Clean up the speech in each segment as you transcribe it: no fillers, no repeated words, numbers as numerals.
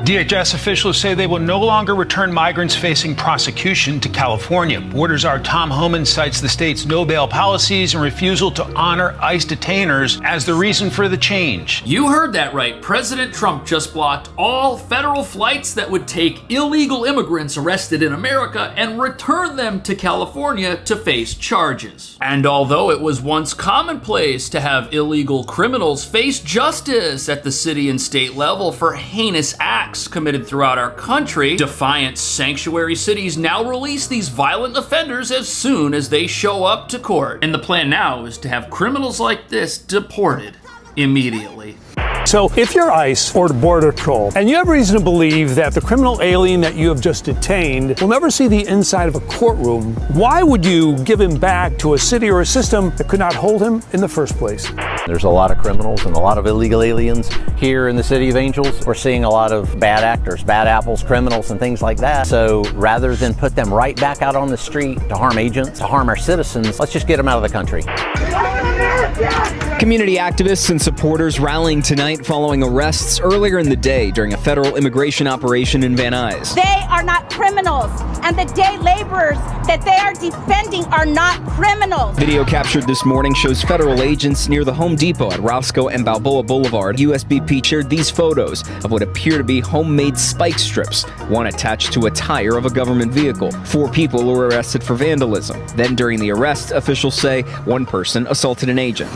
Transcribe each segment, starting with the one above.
DHS officials say they will no longer return migrants facing prosecution to California. Borders Czar Tom Homan cites the state's no-bail policies and refusal to honor ICE detainers as the reason for the change. You heard that right. President Trump just blocked all federal flights that would take illegal immigrants arrested in America and return them to California to face charges. And although it was once commonplace to have illegal criminals face justice at the city and state level for heinous acts committed throughout our country, defiant sanctuary cities now release these violent offenders as soon as they show up to court. And the plan now is to have criminals like this deported immediately. So if you're ICE or the Border Patrol, and you have reason to believe that the criminal alien that you have just detained will never see the inside of a courtroom, why would you give him back to a city or a system that could not hold him in the first place? There's a lot of criminals and a lot of illegal aliens here in the City of Angels. We're seeing a lot of bad actors, bad apples, criminals, and things like that. So rather than put them right back out on the street to harm agents, to harm our citizens, let's just get them out of the country. Community activists and supporters rallying tonight following arrests earlier in the day during a federal immigration operation in Van Nuys. They are not criminals, and the day laborers that they are defending are not criminals. Video captured this morning shows federal agents near the Home Depot at Roscoe and Balboa Boulevard. USBP shared these photos of what appear to be homemade spike strips, one attached to a tire of a government vehicle. 4 people were arrested for vandalism. Then during the arrest, officials say one person assaulted an agent.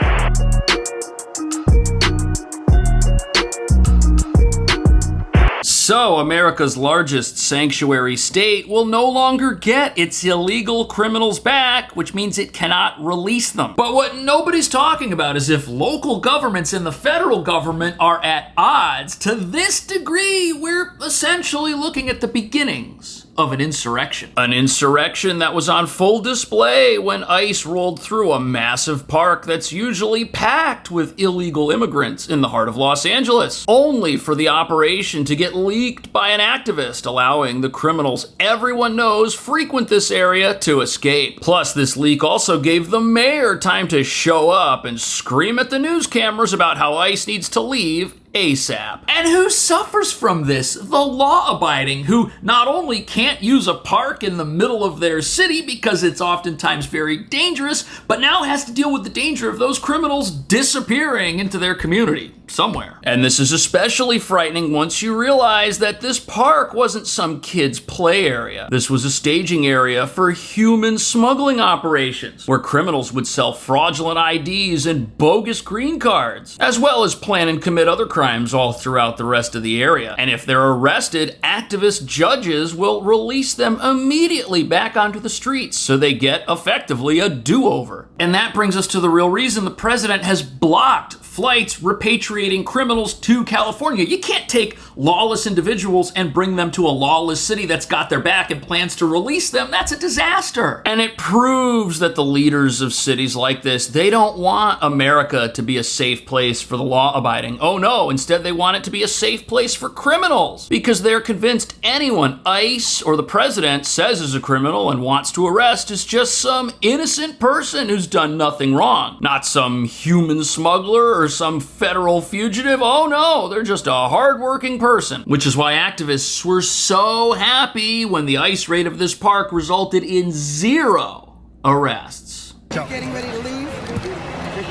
So, America's largest sanctuary state will no longer get its illegal criminals back, which means it cannot release them. But what nobody's talking about is if local governments and the federal government are at odds to this degree, we're essentially looking at the beginnings of an insurrection. An insurrection that was on full display when ICE rolled through a massive park that's usually packed with illegal immigrants in the heart of Los Angeles, only for the operation to get leaked by an activist, allowing the criminals everyone knows frequent this area to escape. Plus, this leak also gave the mayor time to show up and scream at the news cameras about how ICE needs to leave ASAP. And who suffers from this? The law-abiding, who not only can't use a park in the middle of their city because it's oftentimes very dangerous, but now has to deal with the danger of those criminals disappearing into their community somewhere. And this is especially frightening once you realize that this park wasn't some kid's play area. This was a staging area for human smuggling operations, where criminals would sell fraudulent IDs and bogus green cards, as well as plan and commit other crimes all throughout the rest of the area. And if they're arrested, activist judges will release them immediately back onto the streets, so they get effectively a do-over. And that brings us to the real reason the president has blocked flights repatriating criminals to California. You can't take lawless individuals and bring them to a lawless city that's got their back and plans to release them. That's a disaster. And it proves that the leaders of cities like this, they don't want America to be a safe place for the law-abiding. Oh no, instead they want it to be a safe place for criminals, because they're convinced anyone ICE or the president says is a criminal and wants to arrest is just some innocent person who's done nothing wrong. Not some human smuggler or some federal fugitive. Oh no, they're just a hardworking person. Which is why activists were so happy when the ICE raid of this park resulted in 0 arrests. Getting ready to leave? Okay,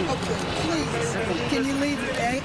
please, can you leave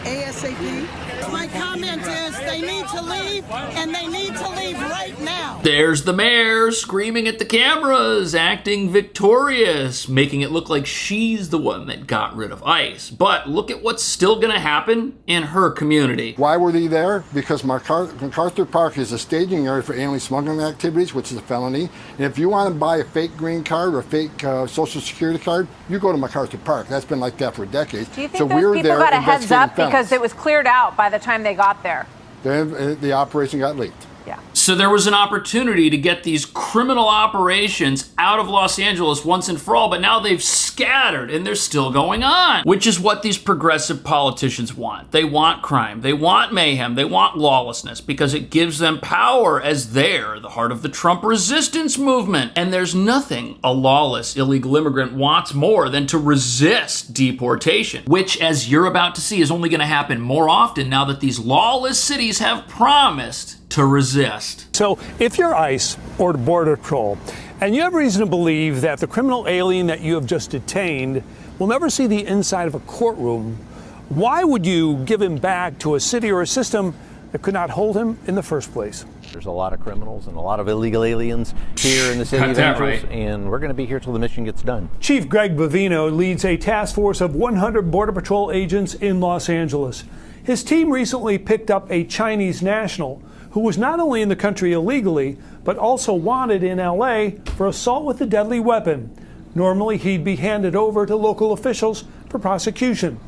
ASAP? My comment is they need to leave, and they need to leave right now. There's the mayor screaming at the cameras, acting victorious, making it look like she's the one that got rid of ICE. But look at what's still gonna happen in her community. Why were they there? Because MacArthur Park is a staging area for alien smuggling activities, which is a felony. And if you want to buy a fake green card or a fake Social Security card, you go to MacArthur Park. That's been like that for decades. Do you think those people got a heads up because it was cleared out by the time they got there? Then the operation got leaked. Yeah. So there was an opportunity to get these criminal operations out of Los Angeles once and for all, but now they've scattered and they're still going on, which is what these progressive politicians want. They want crime, they want mayhem, they want lawlessness because it gives them power as they're the heart of the Trump resistance movement. And there's nothing a lawless illegal immigrant wants more than to resist deportation, which, as you're about to see, is only going to happen more often now that these lawless cities have promised to resist. So if you're ICE or Border Patrol, and you have reason to believe that the criminal alien that you have just detained will never see the inside of a courtroom, why would you give him back to a city or a system that could not hold him in the first place? There's a lot of criminals and a lot of illegal aliens here in the city of Angels, and we're going to be here till the mission gets done. Chief Greg Bovino leads a task force of 100 Border Patrol agents in Los Angeles. His team recently picked up a Chinese national who was not only in the country illegally, but also wanted in LA for assault with a deadly weapon. Normally, he'd be handed over to local officials for prosecution.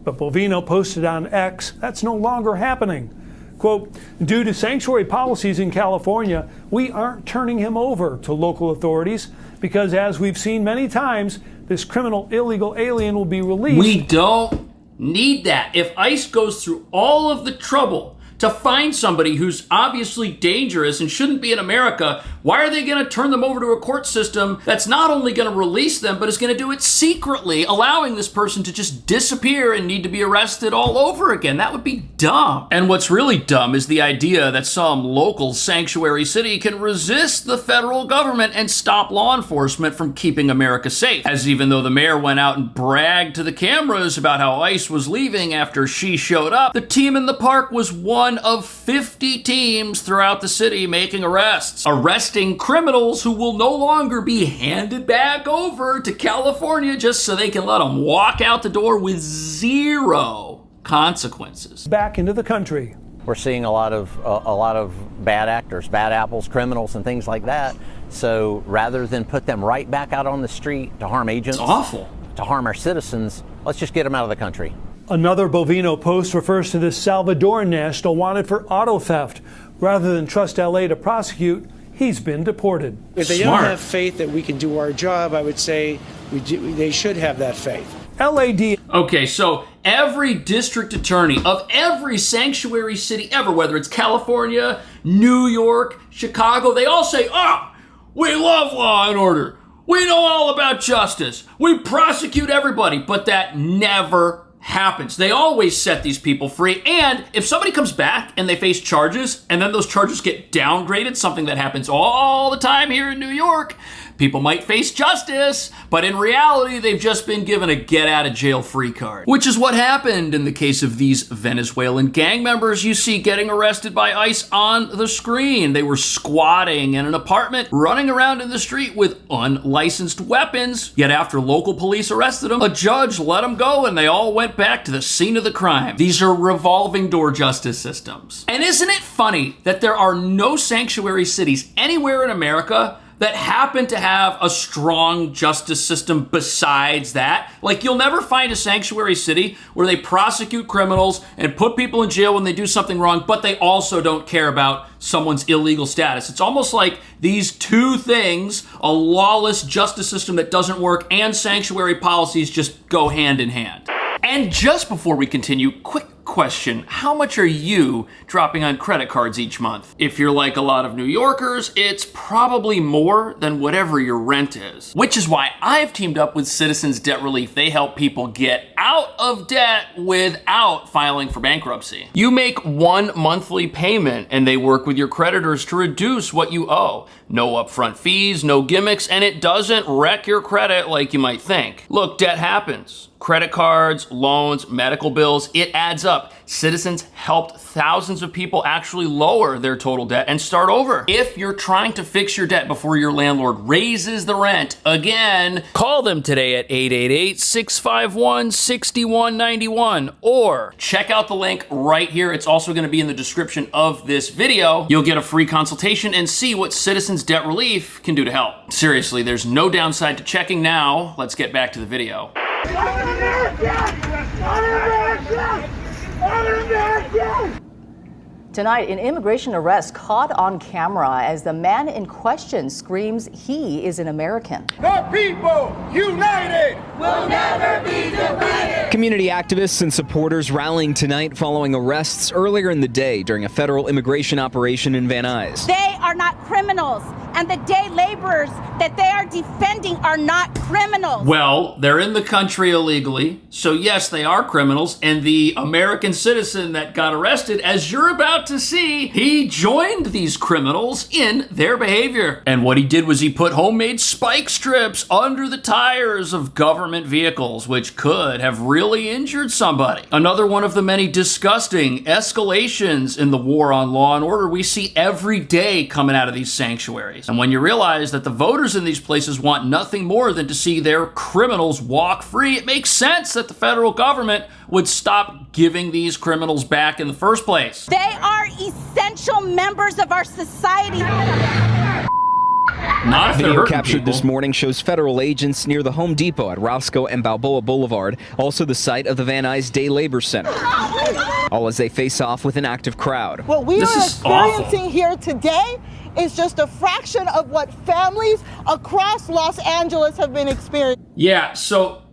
But Bovino posted on X, that's no longer happening. Quote, due to sanctuary policies in California, we aren't turning him over to local authorities because, as we've seen many times, this criminal illegal alien will be released. We don't need that. If ICE goes through all of the trouble to find somebody who's obviously dangerous and shouldn't be in America, why are they going to turn them over to a court system that's not only going to release them, but is going to do it secretly, allowing this person to just disappear and need to be arrested all over again? That would be dumb. And what's really dumb is the idea that some local sanctuary city can resist the federal government and stop law enforcement from keeping America safe. As even though the mayor went out and bragged to the cameras about how ICE was leaving after she showed up, the team in the park was one of 50 teams throughout the city making arrests. Arresting criminals who will no longer be handed back over to California just so they can let them walk out the door with zero consequences. Back into the country. We're seeing a lot of bad actors, bad apples, criminals, and things like that. So rather than put them right back out on the street to harm agents, it's awful, to harm our citizens, let's just get them out of the country. Another Bovino post refers to this Salvadoran national wanted for auto theft. Rather than trust LA to prosecute, he's been deported. If they don't have faith that we can do our job, I would say they should have that faith. LAD. Okay, so every district attorney of every sanctuary city ever, whether it's California, New York, Chicago, they all say, we love law and order. We know all about justice. We prosecute everybody, but that never happens. They always set these people free, and if somebody comes back and they face charges and then those charges get downgraded, something that happens all the time here in New York, people might face justice, but in reality they've just been given a get out of jail free card, which is what happened in the case of these Venezuelan gang members you see getting arrested by ICE on the screen. They were squatting in an apartment, running around in the street with unlicensed weapons, yet after local police arrested them, a judge let them go and they all went back to the scene of the crime. These are revolving door justice systems. And isn't it funny that there are no sanctuary cities anywhere in America that happen to have a strong justice system besides that? Like, you'll never find a sanctuary city where they prosecute criminals and put people in jail when they do something wrong, but they also don't care about someone's illegal status. It's almost like these two things, a lawless justice system that doesn't work and sanctuary policies, just go hand in hand. And just before we continue, quick question. How much are you dropping on credit cards each month? If you're like a lot of New Yorkers, it's probably more than whatever your rent is. Which is why I've teamed up with Citizens Debt Relief. They help people get out of debt without filing for bankruptcy. You make one monthly payment and they work with your creditors to reduce what you owe. No upfront fees, no gimmicks, and it doesn't wreck your credit like you might think. Look, debt happens. Credit cards, loans, medical bills, it adds up. Citizens helped thousands of people actually lower their total debt and start over. If you're trying to fix your debt before your landlord raises the rent again, call them today at 888-651-6191 or check out the link right here. It's also going to be in the description of this video. You'll get a free consultation and see what Citizens Debt Relief can do to help. Seriously, there's no downside to checking now. Let's get back to the video. Tonight, an immigration arrest caught on camera as the man in question screams he is an American. The people united will never be divided. Community activists and supporters rallying tonight following arrests earlier in the day during a federal immigration operation in Van Nuys. They are not criminals, and the day laborers that they are defending are not criminals. Well, they're in the country illegally, so yes, they are criminals, and the American citizen that got arrested, as you're about to see, he joined these criminals in their behavior. And what he did was he put homemade spike strips under the tires of government vehicles, which could have really injured somebody. Another one of the many disgusting escalations in the war on law and order we see every day coming out of these sanctuaries. And when you realize that the voters in these places want nothing more than to see their criminals walk free, it makes sense that the federal government would stop giving these criminals back in the first place. They are essential members of our society. Not if they're Video hurting captured people. this morning shows federal agents near the Home Depot at Roscoe and Balboa Boulevard, also the site of the Van Nuys Day Labor Center. All as they face off with an active crowd. What we are experiencing here today is just a fraction of what families across Los Angeles have been experiencing. Yeah, so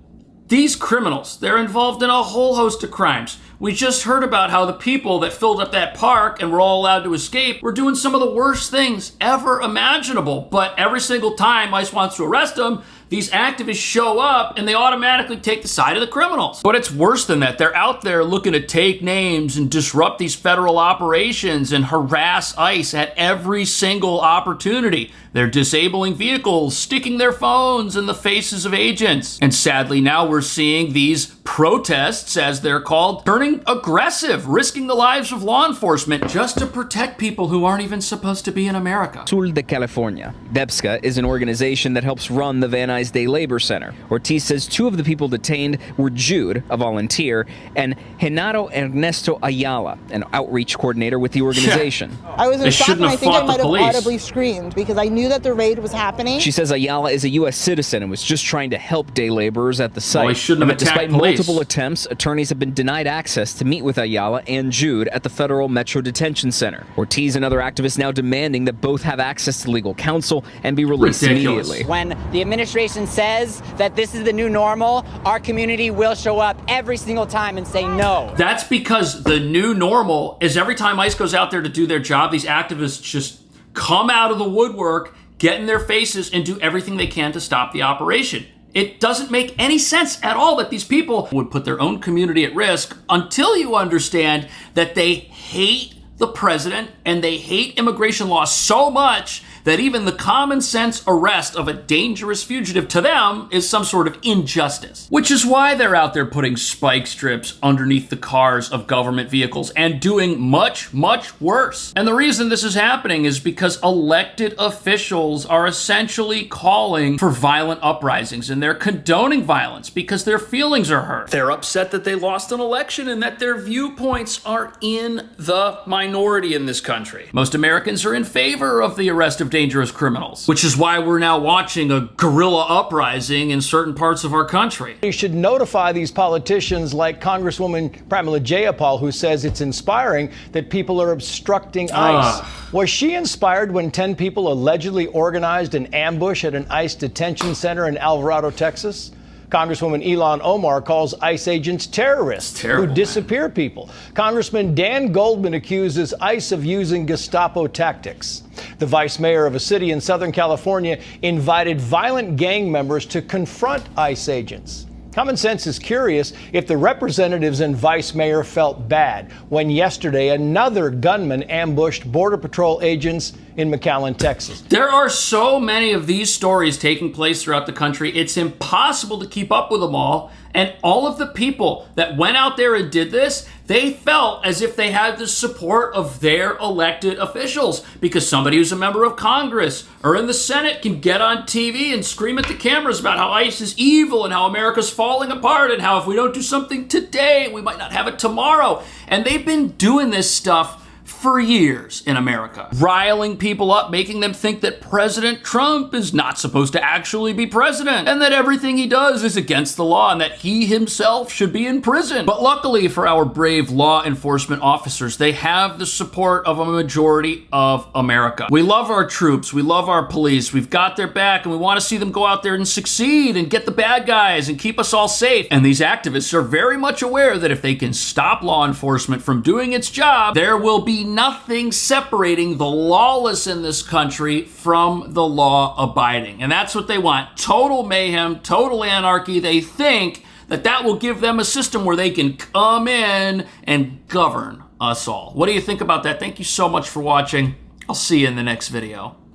these criminals, they're involved in a whole host of crimes. We just heard about how the people that filled up that park and were all allowed to escape were doing some of the worst things ever imaginable. But every single time ICE wants to arrest them, these activists show up and they automatically take the side of the criminals. But it's worse than that. They're out there looking to take names and disrupt these federal operations and harass ICE at every single opportunity. They're disabling vehicles, sticking their phones in the faces of agents. And sadly, now we're seeing these protests, as they're called, turning aggressive, risking the lives of law enforcement just to protect people who aren't even supposed to be in America. Sul de California. DEPSCA is an organization that helps run the Van Nuys Day Labor Center. Ortiz says two of the people detained were Jude, a volunteer, and Genaro Ernesto Ayala, an outreach coordinator with the organization. I was in shock and I think I might have audibly screamed because I knew that the raid was happening. She says Ayala is a U.S. citizen and was just trying to help day laborers at the site. Well, he shouldn't have Despite attacked police. multiple attempts, attorneys have been denied access to meet with Ayala and Jude at the Federal Metro Detention Center. Ortiz and other activists now demanding that both have access to legal counsel and be released immediately. When the administration says that this is the new normal, our community will show up every single time and say no. That's because the new normal is every time ICE goes out there to do their job, these activists just come out of the woodwork, get in their faces, and do everything they can to stop the operation. It doesn't make any sense at all that these people would put their own community at risk until you understand that they hate the president and they hate immigration law so much that even the common sense arrest of a dangerous fugitive to them is some sort of injustice. Which is why they're out there putting spike strips underneath the cars of government vehicles and doing much, much worse. And the reason this is happening is because elected officials are essentially calling for violent uprisings and they're condoning violence because their feelings are hurt. They're upset that they lost an election and that their viewpoints are in the minority in this country. Most Americans are in favor of the arrest of dangerous criminals, which is why we're now watching a guerrilla uprising in certain parts of our country. You should notify these politicians like Congresswoman Pramila Jayapal, who says it's inspiring that people are obstructing ICE. Was she inspired when 10 people allegedly organized an ambush at an ICE detention center in Alvarado, Texas? Congresswoman Ilhan Omar calls ICE agents terrorists who disappear people. Congressman Dan Goldman accuses ICE of using Gestapo tactics. The vice mayor of a city in Southern California invited violent gang members to confront ICE agents. Common sense is curious if the representatives and vice mayor felt bad when yesterday another gunman ambushed Border Patrol agents in McAllen, Texas. There are so many of these stories taking place throughout the country, it's impossible to keep up with them all. And all of the people that went out there and did this, they felt as if they had the support of their elected officials because somebody who's a member of Congress or in the Senate can get on TV and scream at the cameras about how ICE is evil and how America's falling apart and how if we don't do something today, we might not have it tomorrow. And they've been doing this stuff for years in America, riling people up, making them think that President Trump is not supposed to actually be president and that everything he does is against the law and that he himself should be in prison. But luckily for our brave law enforcement officers, they have the support of a majority of America. We love our troops, we love our police, we've got their back, and we want to see them go out there and succeed and get the bad guys and keep us all safe. And these activists are very much aware that if they can stop law enforcement from doing its job, there will be nothing separating the lawless in this country from the law-abiding. And that's what they want. Total mayhem, total anarchy. They think that that will give them a system where they can come in and govern us all. What do you think about that? Thank you so much for watching. I'll see you in the next video.